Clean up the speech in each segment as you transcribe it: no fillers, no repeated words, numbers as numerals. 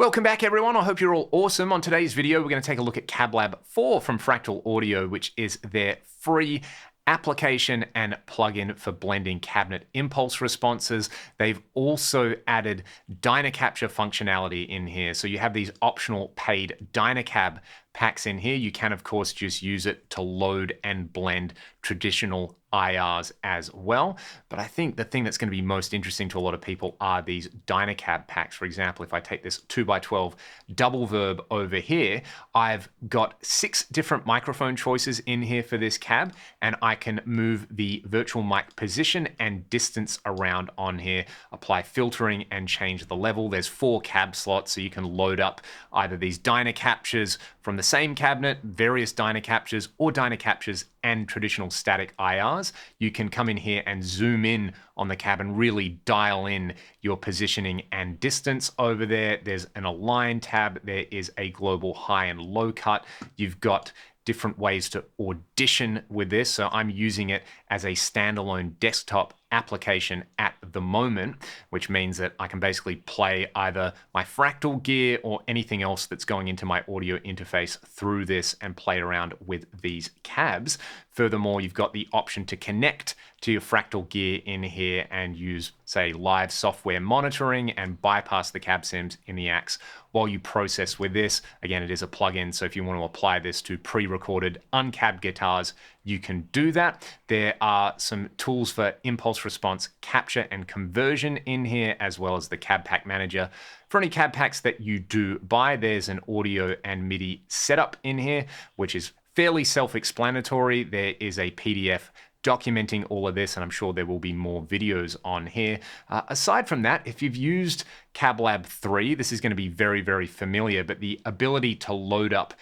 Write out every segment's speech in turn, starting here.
Welcome back, everyone. I hope you're all awesome. On today's video, we're going to take a look at Cab Lab 4 from Fractal Audio, which is their free application and plugin for blending cabinet impulse responses. They've also added Dynacapture functionality in here. So you have these optional paid Dynacab packs in here. You can, of course, just use it to load and blend traditional IRs as well. But I think the thing that's going to be most interesting to a lot of people are these Dynacab packs. For example, if I take this 2x12 double verb over here, I've got 6 different microphone choices in here for this cab, and I can move the virtual mic position and distance around on here, apply filtering and change the level. There's 4 cab slots, so you can load up either these Dynacaptures from the same cabinet, various Dynacaptures, or Dynacaptures and traditional static IRs. You can come in here and zoom in on the cab and really dial in your positioning and distance over there. There's an align tab. There is a global high and low cut. You've got different ways to audition with this. So I'm using it as a standalone desktop application at the moment, which means that I can basically play either my Fractal gear or anything else that's going into my audio interface through this and play around with these cabs. Furthermore, you've got the option to connect to your Fractal gear in here and use, say, live software monitoring and bypass the cab sims in the AX while you process with this. Again, it is a plugin, so if you want to apply this to pre-recorded uncabbed guitars, you can do that. There are some tools for impulse response capture and conversion in here, as well as the cab pack manager. For any cab packs that you do buy, there's an audio and MIDI setup in here, which is fairly self-explanatory. There is a PDF documenting all of this, and I'm sure there will be more videos on here. Aside from that, if you've used Cab Lab 3, this is going to be very, very familiar, but the ability to load up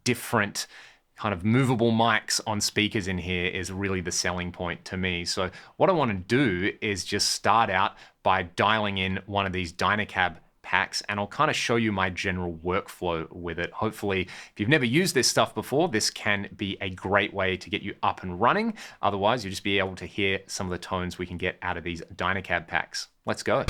different kind of movable mics on speakers in here is really the selling point to me. So what I want to do is just start out by dialing in one of these Dynacab packs, and I'll kind of show you my general workflow with it. Hopefully, if you've never used this stuff before, this can be a great way to get you up and running. Otherwise, you'll just be able to hear some of the tones we can get out of these Dynacab packs. Let's go.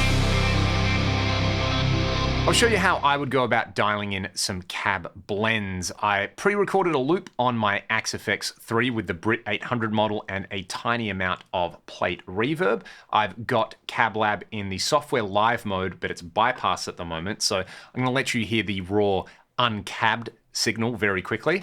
I'll show you how I would go about dialing in some cab blends. I pre-recorded a loop on my Axe 3 with the Brit 800 model and a tiny amount of plate reverb. I've got Cab Lab in the software live mode, but it's bypass at the moment. So I'm gonna let you hear the raw uncabbed signal very quickly.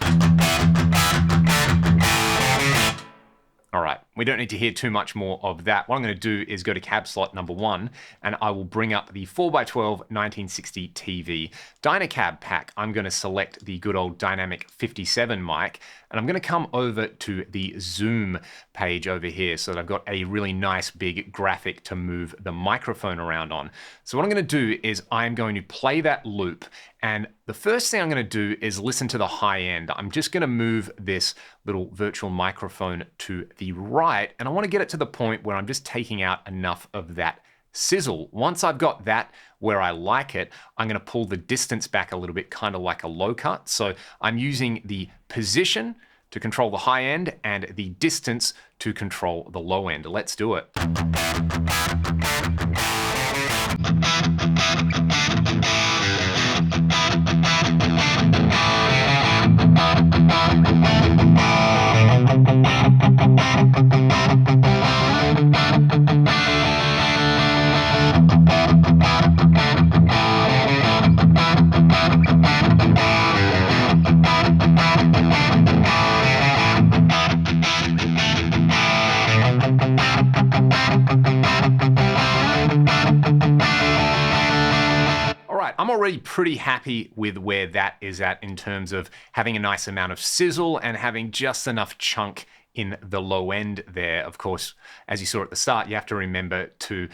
All right, we don't need to hear too much more of that. What I'm going to do is go to cab slot number 1, and I will bring up the 4x12 1960 TV Dynacab pack. I'm going to select the good old Dynamic 57 mic, and I'm going to come over to the zoom page over here so that I've got a really nice big graphic to move the microphone around on. So what I'm going to do is I'm going to play that loop, and the first thing I'm going to do is listen to the high end. I'm just going to move this little virtual microphone to the right, and I want to get it to the point where I'm just taking out enough of that sizzle. Once I've got that where I like it, I'm going to pull the distance back a little bit, kind of like a low cut. So I'm using the position to control the high end and the distance to control the low end. Let's do it. I'm already pretty happy with where that is at in terms of having a nice amount of sizzle and having just enough chunk in the low end there. Of course, as you saw at the start, you have to remember to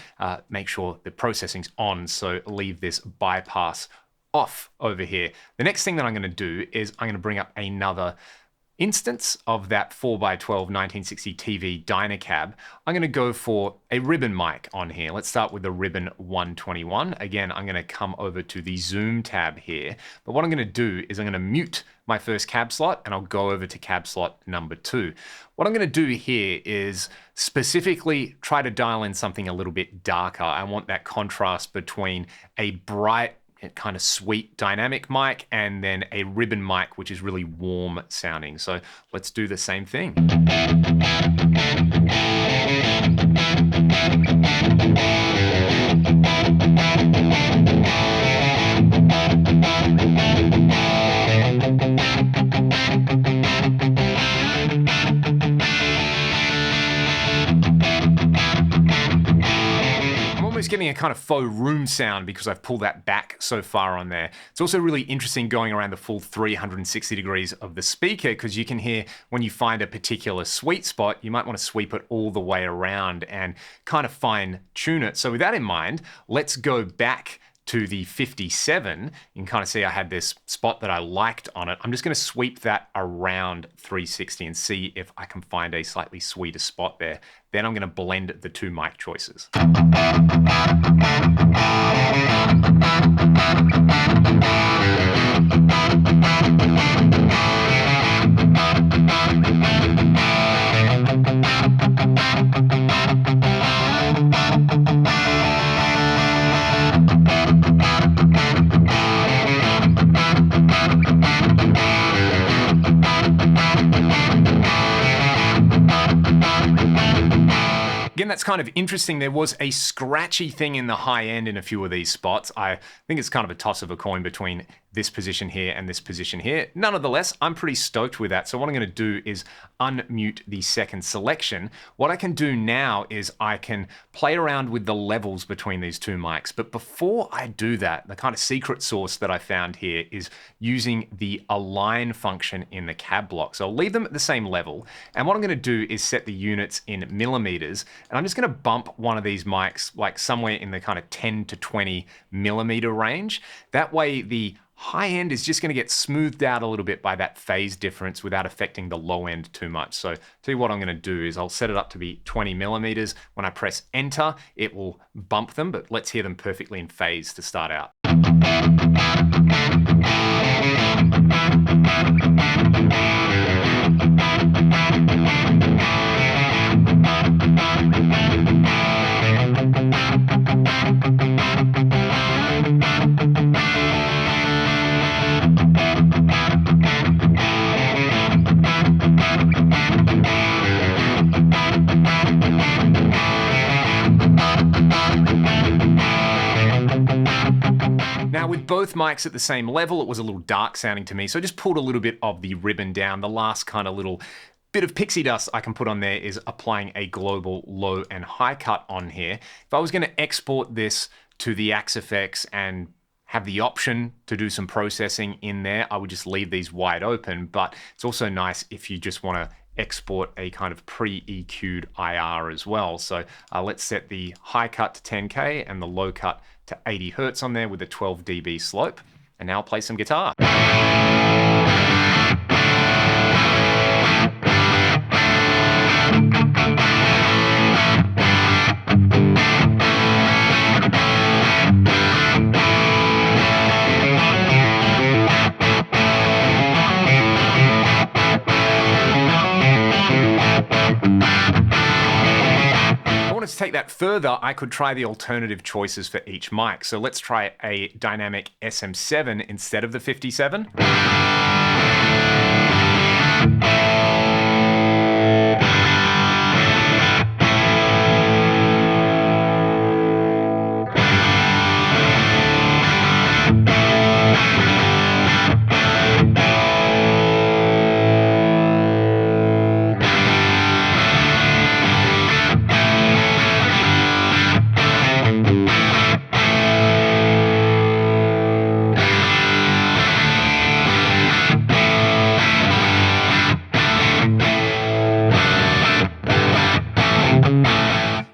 make sure the processing's on, so leave this bypass off over here. The next thing that I'm going to do is I'm going to bring up another instance of that 4x12 1960 TV Dynacab. I'm going to go for a ribbon mic on here. Let's start with the ribbon 121. Again, I'm going to come over to the zoom tab here. But what I'm going to do is I'm going to mute my first cab slot and I'll go over to cab slot number 2. What I'm going to do here is specifically try to dial in something a little bit darker. I want that contrast between a bright kind of sweet dynamic mic, and then a ribbon mic, which is really warm sounding. So let's do the same thing. Getting a kind of faux room sound because I've pulled that back so far on there. It's also really interesting going around the full 360 degrees of the speaker, because you can hear when you find a particular sweet spot, you might want to sweep it all the way around and kind of fine tune it. So with that in mind, let's go back to the 57. You can kind of see I had this spot that I liked on it. I'm just going to sweep that around 360 and see if I can find a slightly sweeter spot there. Then I'm going to blend the two mic choices. Again, that's kind of interesting. There was a scratchy thing in the high end in a few of these spots. I think it's kind of a toss of a coin between this position here and this position here. Nonetheless, I'm pretty stoked with that. So what I'm going to do is unmute the second selection. What I can do now is I can play around with the levels between these two mics. But before I do that, the kind of secret sauce that I found here is using the align function in the cab block. So I'll leave them at the same level. And what I'm going to do is set the units in millimeters. And I'm just going to bump one of these mics like somewhere in the kind of 10 to 20 millimeter range. That way the high end is just going to get smoothed out a little bit by that phase difference without affecting the low end too much. So tell you what I'm going to do is I'll set it up to be 20 millimeters. When I press enter, it will bump them, but let's hear them perfectly in phase to start out. Now with both mics at the same level, it was a little dark sounding to me, so I just pulled a little bit of the ribbon down. The last kind of little bit of pixie dust I can put on there is applying a global low and high cut on here. If I was going to export this to the Axe and have the option to do some processing in there, I would just leave these wide open, but it's also nice if you just want to export a kind of pre-EQ'd IR as well. So let's set the high cut to 10K and the low cut to 80 Hertz on there with a 12 dB slope. And now I'll play some guitar. To take that further, I could try the alternative choices for each mic. So let's try a dynamic SM7 instead of the 57.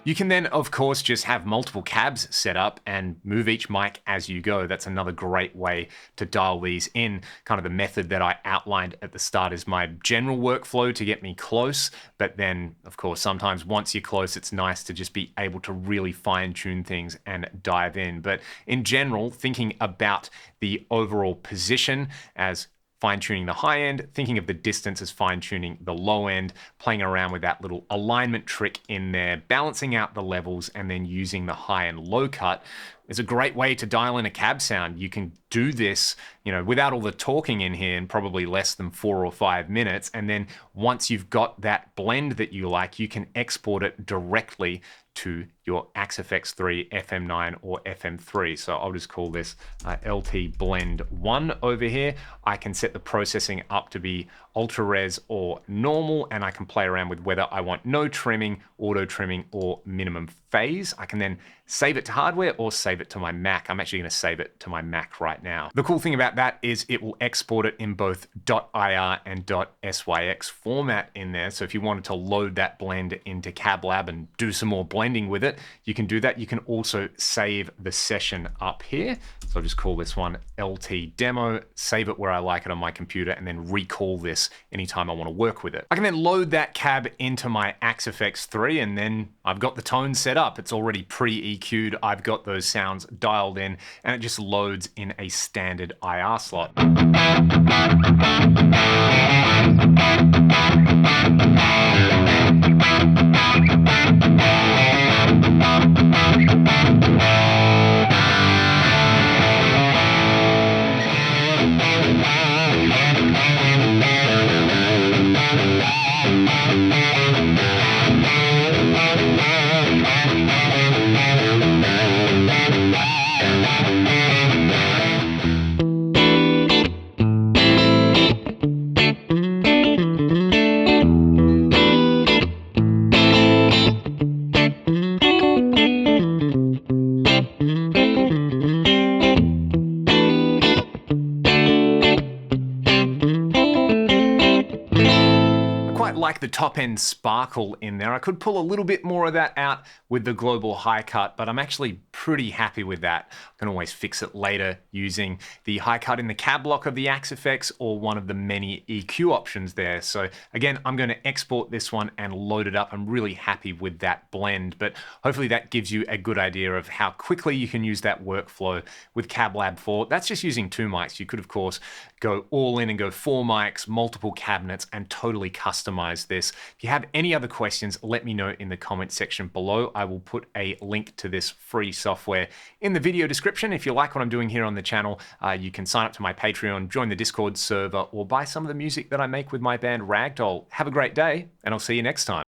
You can then, of course, just have multiple cabs set up and move each mic as you go. That's another great way to dial these in. Kind of the method that I outlined at the start is my general workflow to get me close. But then, of course, sometimes once you're close, it's nice to just be able to really fine tune things and dive in. But in general, thinking about the overall position as fine-tuning the high end, thinking of the distance as fine-tuning the low end, playing around with that little alignment trick in there, balancing out the levels, and then using the high and low cut is a great way to dial in a cab sound. You can do this, without all the talking in here in probably less than 4 or 5 minutes. And then once you've got that blend that you like, you can export it directly to your Axe-FX3, FM9 or FM3. So I'll just call this LT Blend 1 over here. I can set the processing up to be ultra res or normal, and I can play around with whether I want no trimming, auto trimming, or minimum phase. I can then save it to hardware or save it to my Mac. I'm actually going to save it to my Mac right now. The cool thing about that is it will export it in both .ir and .syx format in there. So if you wanted to load that blend into CabLab and do some more blending with it, you can do that. You can also save the session up here. So I'll just call this one LT Demo, save it where I like it on my computer, and then recall this anytime I want to work with it. I can then load that cab into my Axe-FX3, and then I've got the tone set up. It's already pre-EQ'd. I've got those sounds dialed in, and it just loads in a standard IR slot. Like the top end sparkle in there. I could pull a little bit more of that out with the global high cut, but I'm actually pretty happy with that. I can always fix it later using the high cut in the cab block of the Axe-FX or one of the many EQ options there. So again, I'm going to export this one and load it up. I'm really happy with that blend, but hopefully that gives you a good idea of how quickly you can use that workflow with CabLab 4. That's just using 2 mics. You could, of course, go all in and go 4 mics, multiple cabinets, and totally customize this. If you have any other questions, let me know in the comment section below. I will put a link to this free software in the video description. If you like what I'm doing here on the channel, you can sign up to my Patreon, join the Discord server, or buy some of the music that I make with my band Ragdoll. Have a great day, and I'll see you next time.